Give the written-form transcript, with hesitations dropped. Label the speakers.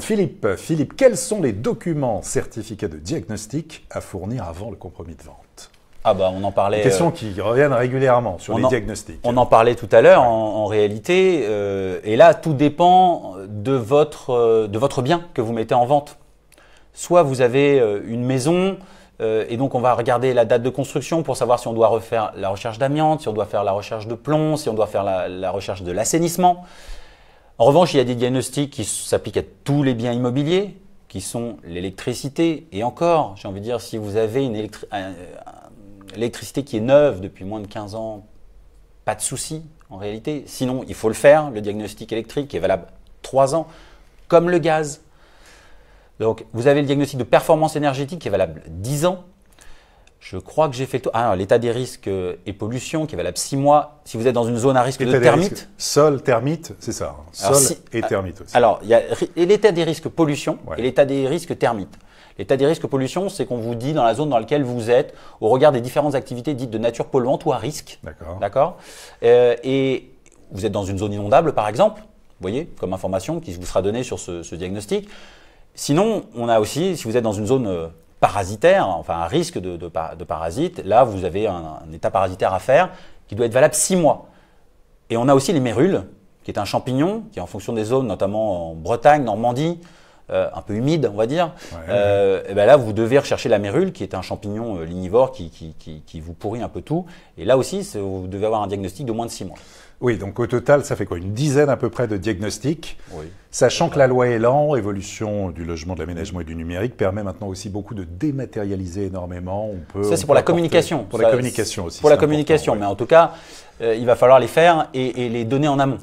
Speaker 1: Philippe, quels sont les documents certificats de diagnostic à fournir avant le compromis de vente?
Speaker 2: Ah bah on en parlait.
Speaker 1: Des questions qui reviennent régulièrement sur les diagnostics.
Speaker 2: On en parlait tout à l'heure en réalité. Et là, tout dépend de votre bien que vous mettez en vente. Soit vous avez une maison et donc on va regarder la date de construction pour savoir si on doit refaire la recherche d'amiante, si on doit faire la recherche de plomb, si on doit faire la recherche de l'assainissement. En revanche, il y a des diagnostics qui s'appliquent à tous les biens immobiliers, qui sont l'électricité. Et encore, j'ai envie de dire, si vous avez une électricité qui est neuve depuis moins de 15 ans, pas de souci en réalité. Sinon, il faut le faire, le diagnostic électrique qui est valable 3 ans, comme le gaz. Donc, vous avez le diagnostic de performance énergétique qui est valable 10 ans. Je crois que j'ai fait le tour. Ah, l'état des risques et pollution qui est valable 6 mois. Si vous êtes dans une zone à risque de termites.
Speaker 1: Sol, termites, c'est ça. Sol et termites aussi.
Speaker 2: Alors, il y a l'état des risques pollution et l'état des risques termites. L'état des risques pollution, c'est qu'on vous dit dans la zone dans laquelle vous êtes, au regard des différentes activités dites de nature polluante ou à risque. D'accord. Et vous êtes dans une zone inondable, par exemple, vous voyez, comme information qui vous sera donnée sur ce diagnostic. Sinon, on a aussi, si vous êtes dans une zone parasitaire, enfin un risque de parasite, là vous avez un état parasitaire à faire qui doit être valable 6 mois. Et on a aussi les mérules, qui est un champignon qui en fonction des zones, notamment en Bretagne, Normandie, un peu humide on va dire, et ben là vous devez rechercher la mérule qui est un champignon lignivore qui vous pourrit un peu tout. Et là aussi vous devez avoir un diagnostic de moins de 6 mois.
Speaker 1: Oui, donc au total, ça fait quoi? Une dizaine à peu près de diagnostics, sachant que la loi Elan, évolution du logement, de l'aménagement et du numérique, permet maintenant aussi beaucoup de dématérialiser énormément.
Speaker 2: Ça, c'est pour la communication.
Speaker 1: Pour la communication aussi.
Speaker 2: Pour la communication, mais en tout cas, il va falloir les faire et les donner en amont.